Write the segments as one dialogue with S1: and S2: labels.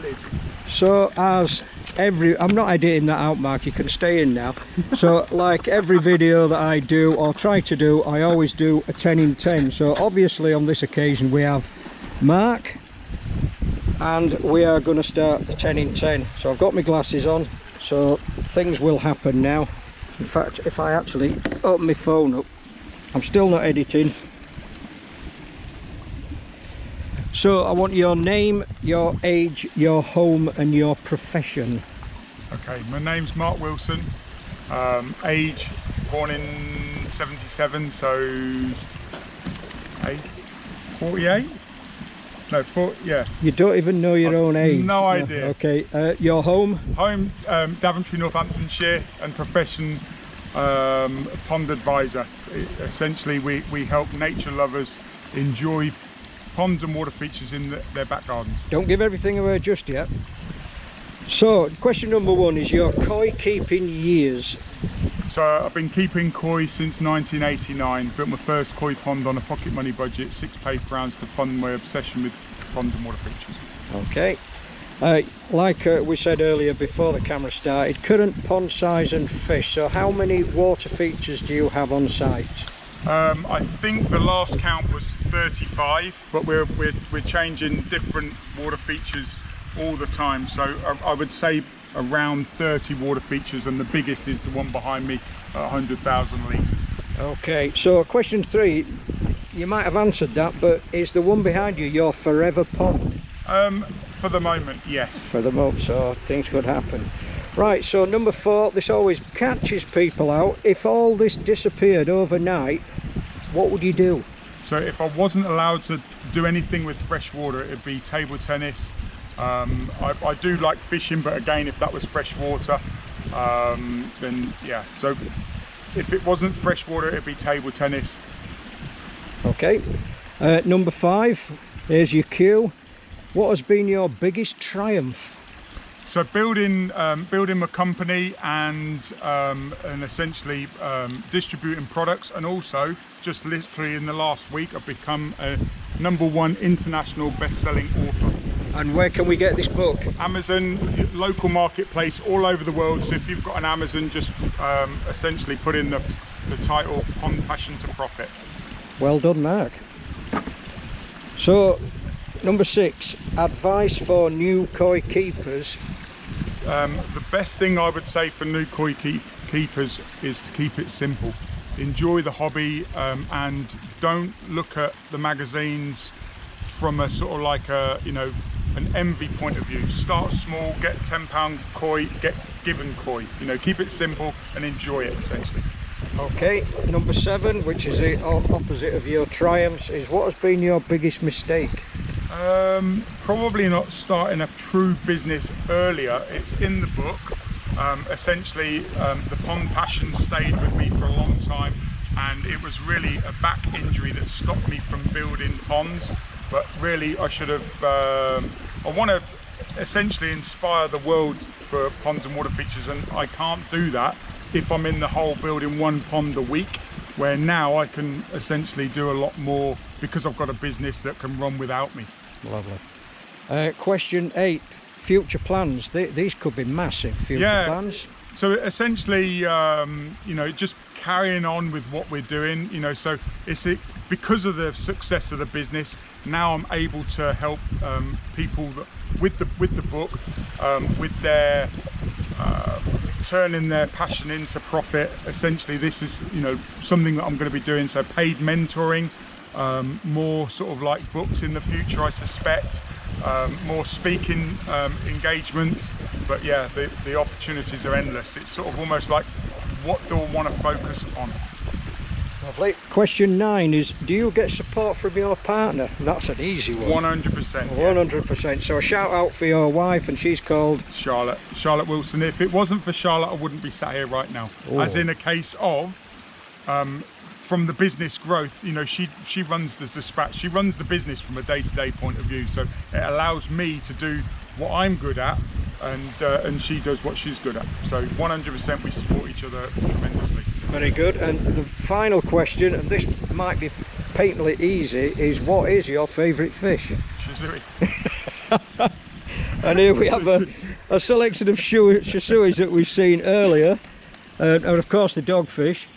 S1: ended.
S2: So as I'm not editing that out, Mark, you can stay in now. So like every video that I do or try to do, I always do a 10 in 10. So obviously on this occasion we have Mark, and we are going to start the 10 in 10. So I've got my glasses on, so things will happen now. In fact, if I actually open my phone up, I'm still not editing. So I want your name, your age, your home and your profession.
S1: Okay, my name's Mark Wilson. Age, born in 77, so 48? No, yeah.
S2: You don't even know your own age?
S1: No idea.
S2: Okay, your home?
S1: Home, Daventry, Northamptonshire, and profession, pond advisor. Essentially, we help nature lovers enjoy ponds and water features in their back gardens.
S2: Don't give everything away just yet. So, question number one is your koi keeping years.
S1: So I've been keeping koi since 1989. Built my first koi pond on a pocket money budget, 6 paper rounds to fund my obsession with ponds and water features.
S2: Okay. Like we said earlier before the camera started, current pond size and fish. So how many water features do you have on site?
S1: I think the last count was 35, but we're changing different water features all the time. So I would say around 30 water features, and the biggest is the one behind me at 100,000 litres. Okay,
S2: so question 3, you might have answered that, but is the one behind you your forever pond?
S1: For the moment, yes.
S2: For the moment, so things could happen. Right, so number 4, this always catches people out. If all this disappeared overnight, what would you do?
S1: So if I wasn't allowed to do anything with fresh water, it'd be table tennis. I do like fishing, but again, if that was fresh water, then yeah. So if it wasn't fresh water, it'd be table tennis.
S2: Okay, number 5, here's your cue. What has been your biggest triumph?
S1: So building my company and essentially distributing products, and also just literally in the last week I've become a #1 international best-selling author.
S2: And where can we get this book?
S1: Amazon, local marketplace all over the world. So if you've got an Amazon, just essentially put in the title "On Passion to Profit."
S2: Well done, Mark. So number 6, advice for new koi keepers.
S1: The best thing I would say for new koi keepers is to keep it simple. Enjoy the hobby, and don't look at the magazines from a sort of like a, you know, an envy point of view. Start small, get £10 koi, get given koi. You know, keep it simple and enjoy it essentially.
S2: Okay, number 7, which is the opposite of your triumphs, is what has been your biggest mistake?
S1: Probably not starting a true business earlier. It's in the book. Essentially, the pond passion stayed with me for a long time, and it was really a back injury that stopped me from building ponds. But really, I should have. I want to essentially inspire the world for ponds and water features, and I can't do that if I'm in the hole building 1 pond a week. Where now I can essentially do a lot more because I've got a business that can run without me.
S2: Lovely. Question 8, future plans. These could be massive future plans.
S1: So essentially, you know, just carrying on with what we're doing, you know, so because of the success of the business, now I'm able to help people with the book, with their turning their passion into profit. Essentially, this is, you know, something that I'm going to be doing. So paid mentoring, more sort of like books in the future, I suspect, more speaking engagements. But yeah, the opportunities are endless. It's sort of almost like, what do I want to focus on?
S2: Lovely. Question 9 is, do you get support from your partner? That's an easy one.
S1: 100%.
S2: 100%. Yes. So a shout out for your wife, and she's called
S1: Charlotte Wilson. If it wasn't for Charlotte, I wouldn't be sat here right now. Ooh. As in a case of from the business growth, you know, she runs the dispatch, she runs the business from a day-to-day point of view, so it allows me to do what I'm good at, and she does what she's good at. So 100% we support each other tremendously.
S2: Very good. And the final question, and this might be patently easy, is what is your favourite fish?
S1: Shizui.
S2: And here we have a selection of shisuis that we've seen earlier, and of course the dogfish.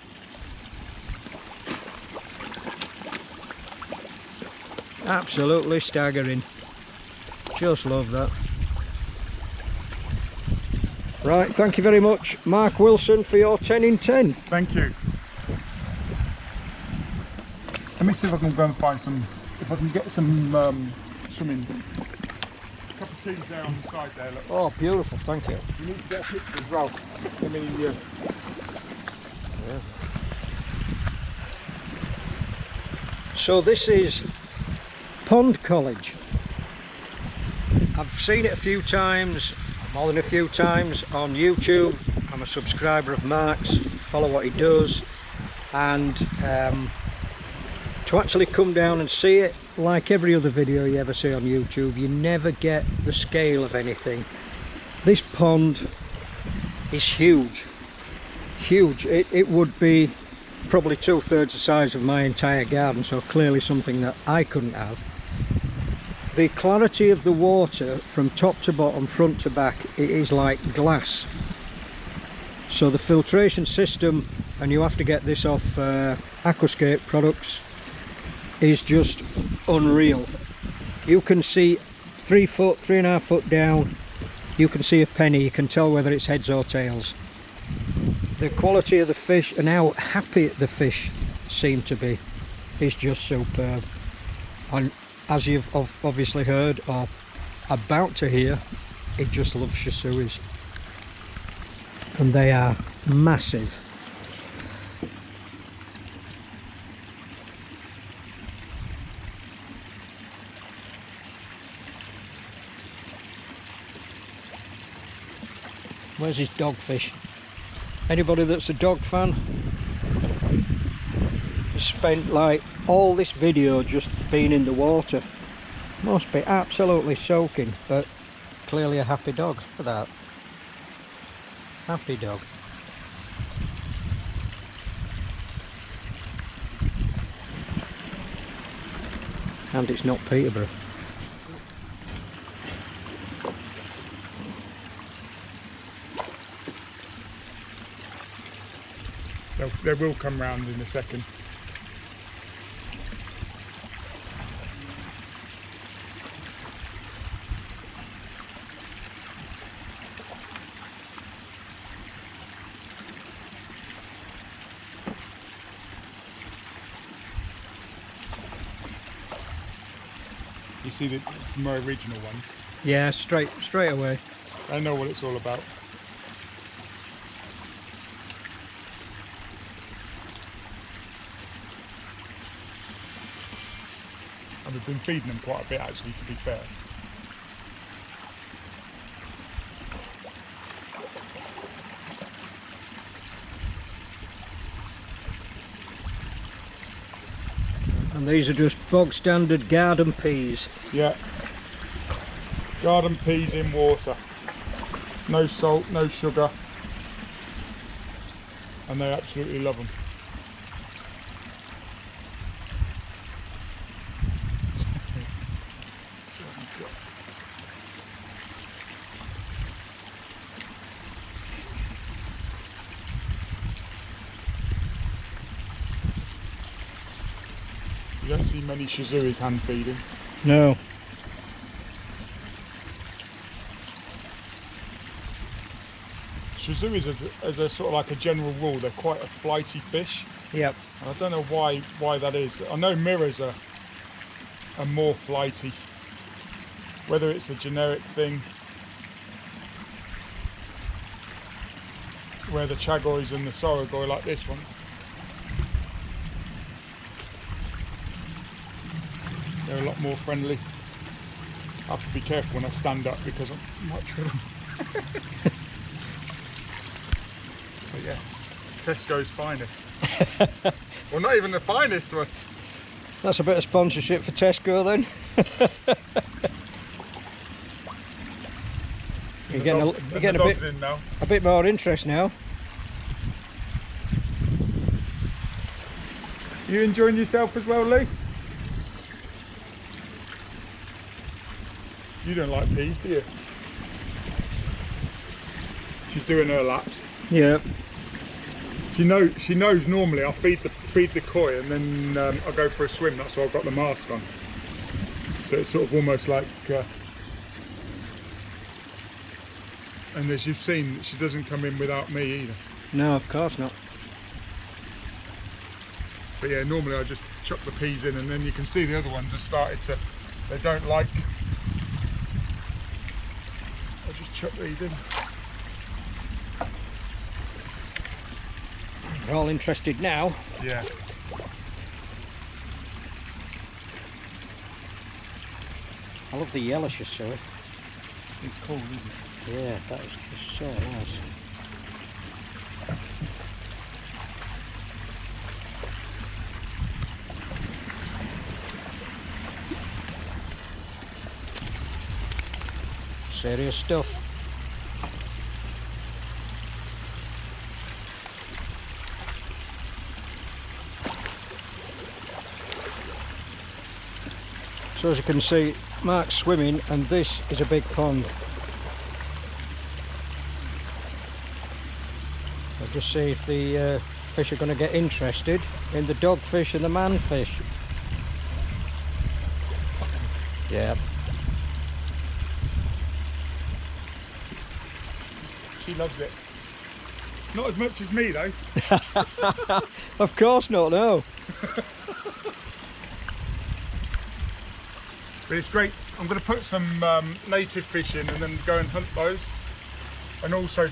S2: Absolutely staggering. Just love that. Right, thank you very much, Mark Wilson, for your 10 in 10.
S1: Thank you. Let me see if I can go and find some, if I can get some swimming. A couple of trees there on the side there, look.
S2: Oh, beautiful, thank you.
S1: You need to get a picture as well. I mean, yeah.
S2: So this is Pond College. I've seen it a few times, more than a few times on YouTube. I'm a subscriber of Mark's, follow what he does, and to actually come down and see it, like every other video you ever see on YouTube, you never get the scale of anything. This pond is huge, huge. It would be probably 2/3 the size of my entire garden, so clearly something that I couldn't have. The clarity of the water from top to bottom, front to back, it is like glass. So the filtration system, and you have to get this off Aquascape products, is just unreal. You can see 3 foot, 3.5 foot down, you can see a penny, you can tell whether it's heads or tails. The quality of the fish and how happy the fish seem to be is just superb. And as you've obviously heard or about to hear, it just loves shisuis, and they are massive. Where's his dogfish? Anybody that's a dog fan spent like all this video just being in the water. Must be absolutely soaking, but clearly a happy dog. Look at that. Happy dog. And it's not Peterborough.
S1: They will come round in a second. You see the more original ones?
S2: Yeah, straight away.
S1: I know what it's all about. And we've been feeding them quite a bit actually, to be fair.
S2: And these are just bog standard garden peas.
S1: Yeah. Garden peas in water. No salt, no sugar. And they absolutely love them. You don't see many shisuis hand feeding.
S2: No.
S1: Shisuis, as a sort of like a general rule, they're quite a flighty fish.
S2: Yep.
S1: And I don't know why that is. I know mirrors are more flighty. Whether it's a generic thing, where the chagois and the sorogoi like this one. They're a lot more friendly. I have to be careful when I stand up because I might trip them. But yeah, Tesco's finest. Well, not even the finest ones.
S2: That's a bit of sponsorship for Tesco then. You're getting a bit more interest now.
S1: You enjoying yourself as well, Lee? You don't like peas, do you? She's doing her laps.
S2: Yeah.
S1: She knows normally I'll feed the koi and then I'll go for a swim. That's why I've got the mask on. So it's sort of almost like, and as you've seen, she doesn't come in without me either.
S2: No, of course not.
S1: But yeah, normally I just chuck the peas in, and then you can see the other ones have started to, they don't like, I'll just chuck these in.
S2: They're all interested now.
S1: Yeah.
S2: I love the yellow chasseur.
S1: It's cool, isn't it?
S2: Yeah, that is just so nice. Serious stuff. So as you can see, Mark's swimming, and this is a big pond. I'll just see if the fish are going to get interested in the dogfish and the manfish. Yeah.
S1: She loves it. Not as much as me though.
S2: Of course not, no.
S1: But it's great. I'm going to put some native fish in and then go and hunt those. And also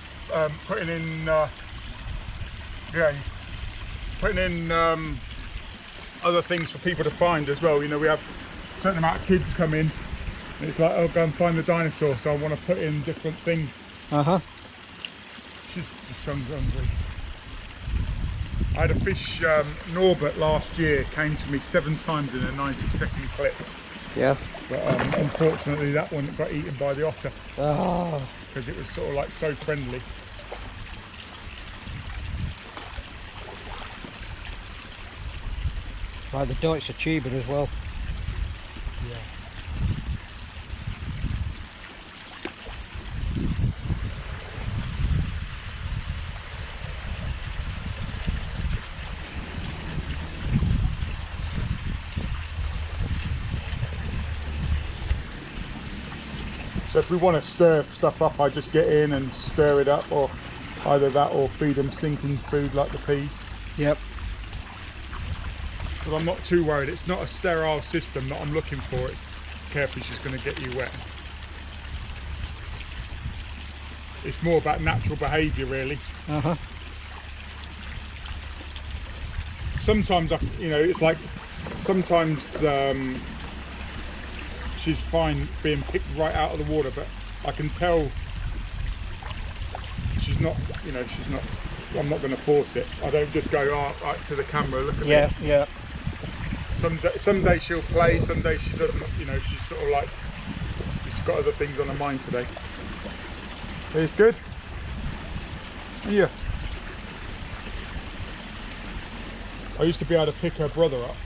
S1: putting in, putting in other things for people to find as well. You know, we have a certain amount of kids come in. And it's like, oh, go and find the dinosaur. So I want to put in different things.
S2: Uh-huh.
S1: The sun's hungry. I had a fish, Norbert, last year, came to me 7 times in a 90-second clip.
S2: Yeah.
S1: But unfortunately that one got eaten by the otter.
S2: Oh.
S1: Because it was sort of like so friendly.
S2: Right, the Deutsche Chiba as well.
S1: Yeah. So if we want to stir stuff up, I just get in and stir it up, or either that or feed them sinking food like the peas.
S2: Yep.
S1: But I'm not too worried. It's not a sterile system that I'm looking for. Carefish is going to get you wet. It's more about natural behaviour, really.
S2: Uh-huh.
S1: Sometimes, you know, it's like sometimes she's fine being picked right out of the water, but I can tell she's not, you know, she's not, I'm not going to force it. I don't just go, oh, right to the camera, look at
S2: Yeah,
S1: this.
S2: yeah.
S1: Some days she'll play, some days she doesn't, you know, she's sort of like, she's got other things on her mind today. It's good? Yeah. I used to be able to pick her brother up.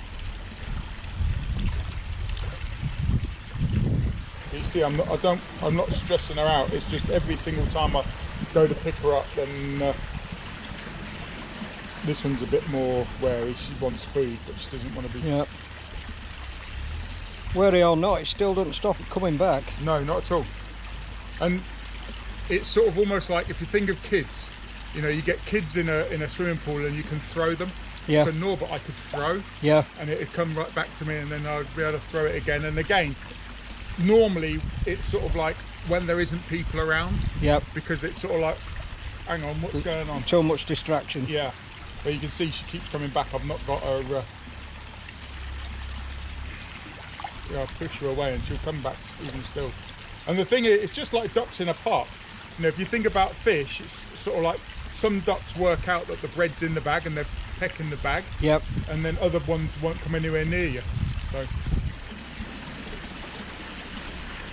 S1: You see, I'm not stressing her out. It's just every single time I go to pick her up, then this one's a bit more wary. She wants food, but she doesn't want to be.
S2: Yeah. Wary or not, it still doesn't stop it coming back.
S1: No, not at all. And it's sort of almost like if you think of kids, you know, you get kids in a swimming pool and you can throw them.
S2: Yeah.
S1: So Norbert I could throw.
S2: Yeah.
S1: And it'd come right back to me, and then I'd be able to throw it again and again. Normally it's sort of like when there isn't people around.
S2: Yep.
S1: Because it's sort of like, hang on, what's going on?
S2: Too much distraction.
S1: Yeah. But you can see she keeps coming back. I've not got her. I'll push her away and she'll come back even still. And the thing is, it's just like ducks in a pot. You know, if you think about fish, it's sort of like some ducks work out that the bread's in the bag and they're pecking the bag.
S2: Yep.
S1: And then other ones won't come anywhere near you. So.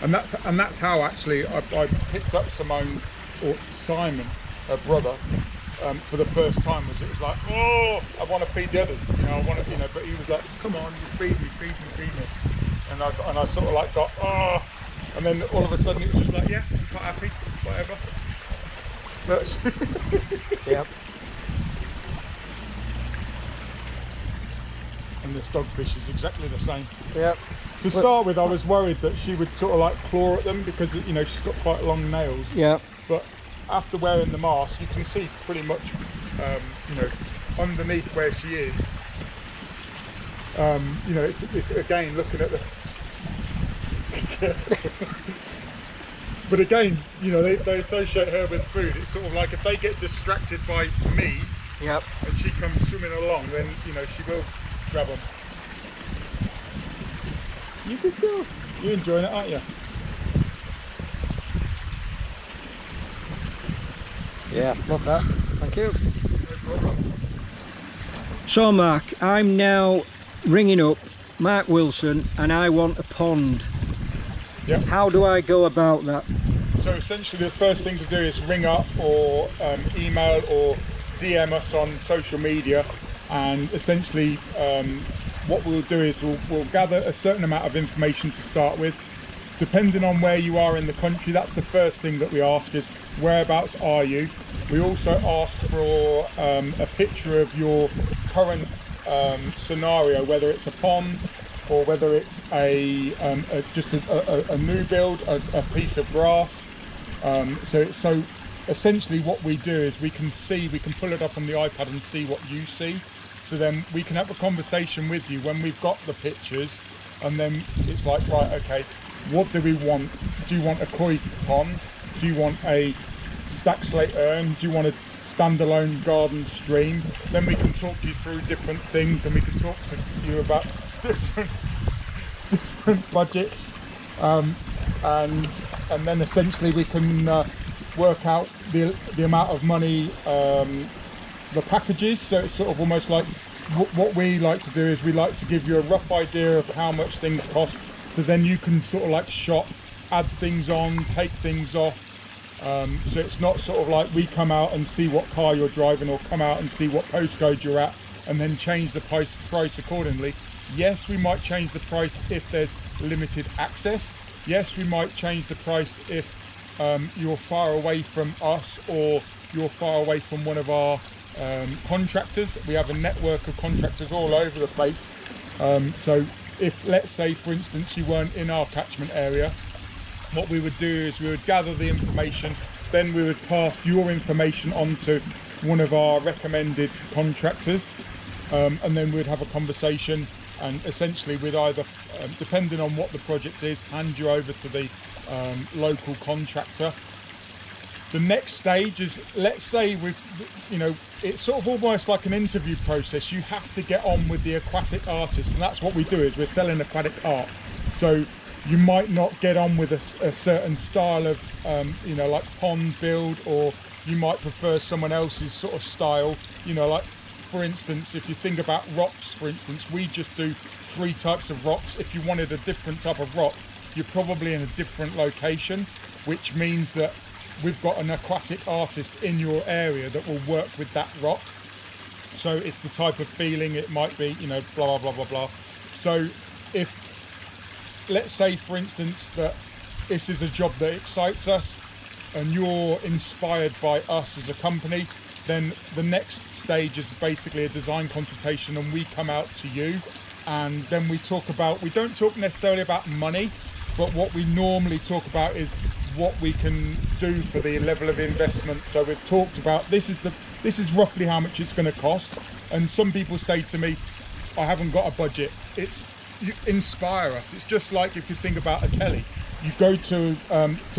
S1: And that's how actually I picked up Simone, or Simon, her brother, for the first time. It was like, oh, I want to feed the others, you know, I want to, you know. But he was like, come on, just feed me, feed me, feed me. And I sort of like got, oh, and then all of a sudden it was just like, yeah, quite happy, whatever. But
S2: Yep.
S1: and this dogfish is exactly the same.
S2: Yep.
S1: To start with, I was worried that she would sort of like claw at them because, you know, she's got quite long nails.
S2: Yep.
S1: But after wearing the mask, you can see pretty much, you know, underneath where she is. You know, it's again looking at the. But again, you know, they associate her with food. It's sort of like if they get distracted by me,
S2: Yep.
S1: and she comes swimming along, then, you know, she will grab them. You good girl. You're enjoying it, aren't you?
S2: Yeah, love that. Thank you.
S1: No problem.
S2: So Mark, I'm now ringing up Mark Wilson and I want a pond.
S1: Yep.
S2: How do I go about that?
S1: So essentially the first thing to do is ring up or email or DM us on social media, and essentially what we'll do is we'll gather a certain amount of information to start with. Depending on where you are in the country, that's the first thing that we ask is whereabouts are you. We also ask for a picture of your current scenario, whether it's a pond or whether it's just a new build, a piece of grass. So essentially what we do is we can pull it up on the iPad and see what you see. So then we can have a conversation with you when we've got the pictures, and then it's like, right, okay, what do we want? Do you want a koi pond? Do you want a stack slate urn? Do you want a standalone garden stream? Then we can talk you through different things, and we can talk to you about different budgets, and then essentially we can work out the amount of money, the packages. So it's sort of almost like what we like to do is we like to give you a rough idea of how much things cost, so then you can sort of like shop, add things on, take things off. So it's not sort of like we come out and see what car you're driving, or come out and see what postcode you're at and then change the price accordingly. Yes, we might change the price if there's limited access. Yes, we might change the price if you're far away from us, or you're far away from one of our contractors. We have a network of contractors all over the place. So if, let's say for instance, you weren't in our catchment area, what we would do is we would gather the information, then we would pass your information on to one of our recommended contractors, and then we'd have a conversation, and essentially we'd either, depending on what the project is, hand you over to the local contractor. The next stage is, let's say you know, it's sort of almost like an interview process. You have to get on with the aquatic artist, and that's what we do, is we're selling aquatic art. So you might not get on with a certain style of you know, like pond build, or you might prefer someone else's sort of style. You know, like for instance, if you think about rocks, for instance, we just do 3 types of rocks. If you wanted a different type of rock, you're probably in a different location, which means that we've got an aquatic artist in your area that will work with that rock. So it's the type of feeling it might be, you know, blah, blah, blah, blah. So if, let's say for instance that this is a job that excites us and you're inspired by us as a company, then the next stage is basically a design consultation, and we come out to you, and then we talk about, we don't talk necessarily about money, but what we normally talk about is what we can do for the level of investment. So we've talked about, this is roughly how much it's going to cost, and some people say to me, I haven't got a budget. You inspire us. It's just like if you think about a telly, you go to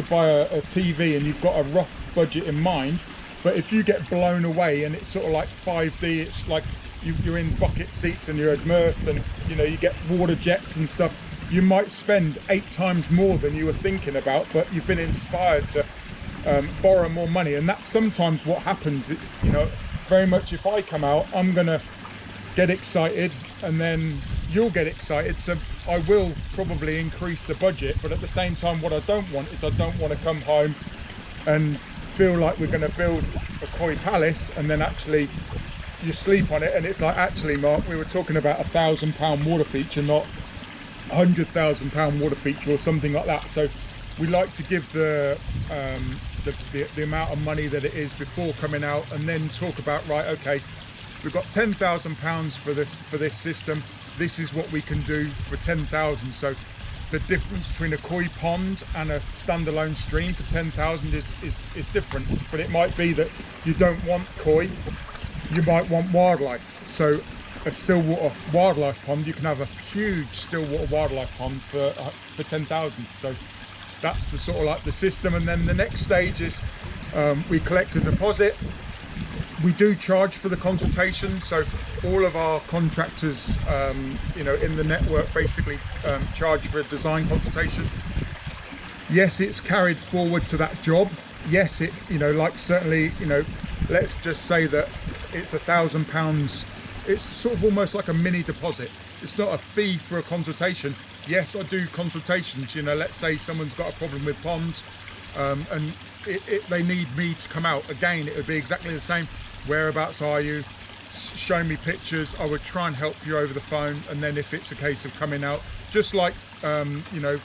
S1: buy a TV and you've got a rough budget in mind, but if you get blown away and it's sort of like 5D, it's like you're in bucket seats and you're immersed, and you know, you get water jets and stuff, you might spend 8 times more than you were thinking about, but you've been inspired to borrow more money. And that's sometimes what happens. It's, you know, very much if I come out, I'm gonna get excited and then you'll get excited, so I will probably increase the budget. But at the same time, what I don't want is, I don't want to come home and feel like we're going to build a koi palace and then actually you sleep on it and it's like, actually Mark, we were talking about £1,000 water feature, not £100,000 water feature or something like that. So we like to give the amount of money that it is before coming out, and then talk about, right, okay, we've got £10,000 for this system. This is what we can do for 10,000. So the difference between a koi pond and a standalone stream for 10,000 is different. But it might be that you don't want koi, you might want wildlife. So a stillwater wildlife pond, you can have a huge stillwater wildlife pond for 10,000. So that's the sort of like the system. And then the next stage is we collect a deposit. We do charge for the consultation, so all of our contractors, you know, in the network basically charge for a design consultation. Yes, it's carried forward to that job. Yes, it, you know, like certainly, you know, let's just say that it's £1,000. It's sort of almost like a mini deposit. It's not a fee for a consultation. Yes, I do consultations. You know, let's say someone's got a problem with ponds, and they need me to come out. Again, it would be exactly the same. Whereabouts are you? Show me pictures. I would try and help you over the phone. And then if it's a case of coming out, just like you know,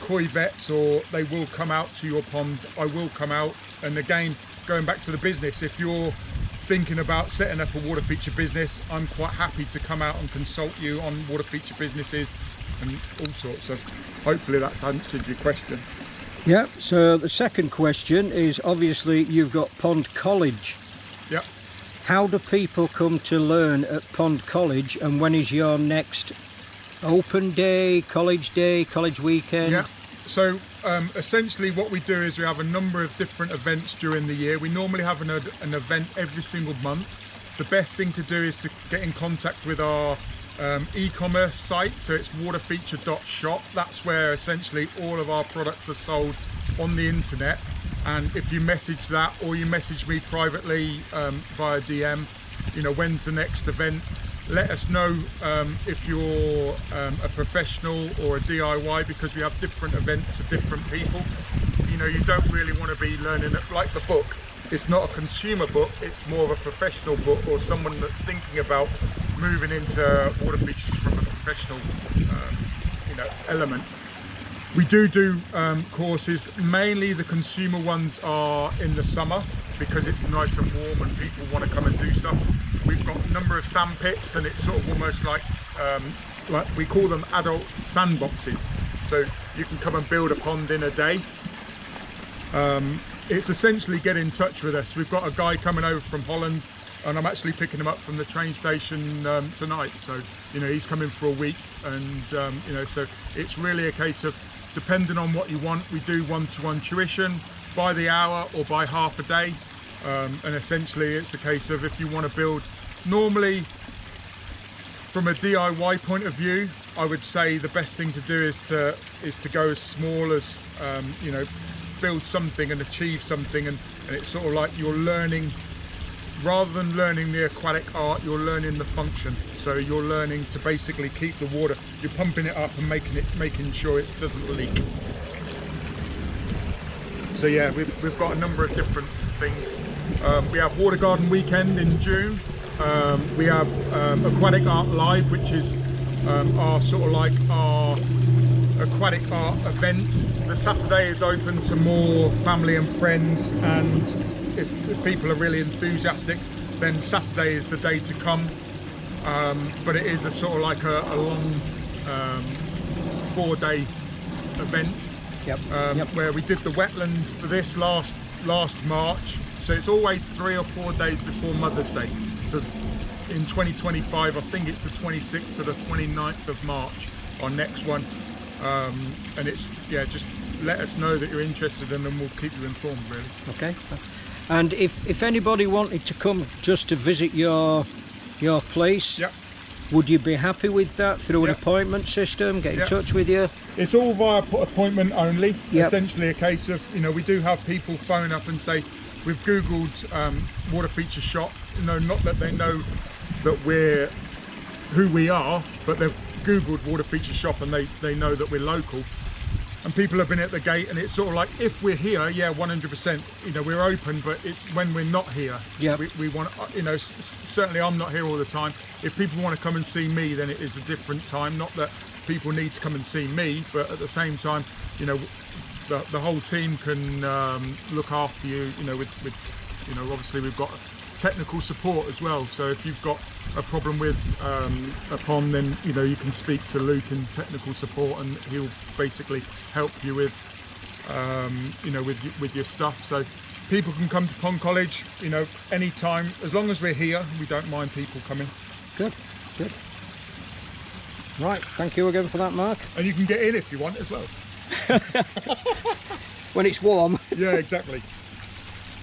S1: koi vets, or they will come out to your pond, I will come out. And again, going back to the business, if you're thinking about setting up a water feature business, I'm quite happy to come out and consult you on water feature businesses and all sorts. So hopefully that's answered your question.
S2: Yeah, so the second question is, obviously you've got Pond College.
S1: Yeah.
S2: How do people come to learn at Pond College, and when is your next open day, college weekend?
S1: Yeah, so essentially what we do is we have a number of different events during the year. We normally have an event every single month. The best thing to do is to get in contact with our e-commerce site, so it's waterfeature.shop. That's where essentially all of our products are sold on the internet. And if you message that, or you message me privately via DM, you know, when's the next event, let us know if you're a professional or a DIY, because we have different events for different people. You know, you don't really want to be learning it like the book. It's not a consumer book, it's more of a professional book, or someone that's thinking about moving into water features from a professional you know, element. We do courses. Mainly the consumer ones are in the summer, because it's nice and warm and people want to come and do stuff. We've got a number of sand pits, and it's sort of almost like we call them adult sandboxes. So you can come and build a pond in a day. It's essentially get in touch with us. We've got a guy coming over from Holland, and I'm actually picking him up from the train station tonight. So, you know, he's coming for a week, and you know, so it's really a case of, depending on what you want, we do one-to-one tuition by the hour or by half a day. And essentially it's a case of, if you want to build, normally from a DIY point of view, I would say the best thing to do is to go as small as, you know, build something and achieve something, and it's sort of like you're learning, rather than learning the aquatic art, you're learning the function. So you're learning to basically keep the water, you're pumping it up and making sure it doesn't leak. So yeah, we've got a number of different things. We have Water Garden Weekend in June. We have Aquatic Art Live, which is our sort of like our aquatic art event. The Saturday is open to more family and friends, and if people are really enthusiastic, then Saturday is the day to come. But it is a sort of like a long 4-day event.
S2: Yep.
S1: Where we did the wetland for this last March. So it's always 3 or 4 days before Mother's Day. So in 2025, I think it's the 26th to the 29th of March, our next one. And it's, yeah, just let us know that you're interested, and then we'll keep you informed, really.
S2: Okay. And if anybody wanted to come just to visit your place,
S1: yep,
S2: would you be happy with that, through an appointment system, get in touch with you?
S1: It's all via appointment only.
S2: Yep.
S1: Essentially a case of, you know, we do have people phone up and say, we've Googled water feature shop. You know, not that they know that we're who we are, but they've Googled water feature shop and they know that we're local. And people have been at the gate, and it's sort of like, if we're here, yeah, 100%, you know, we're open, but it's when we're not here.
S2: Yeah.
S1: We want, you know, certainly I'm not here all the time. If people want to come and see me, then it is a different time. Not that people need to come and see me, but at the same time, you know, the whole team can look after you. You know, with you know, obviously we've got technical support as well. So if you've got a problem with a pond, then you know you can speak to Luke in technical support, and he'll basically help you with you know, with your stuff. So people can come to Pond College, you know, anytime, as long as we're here. We don't mind people coming.
S2: Good, good. Right, thank you again for that, Mark.
S1: And you can get in if you want as well.
S2: When it's warm.
S1: Yeah, exactly.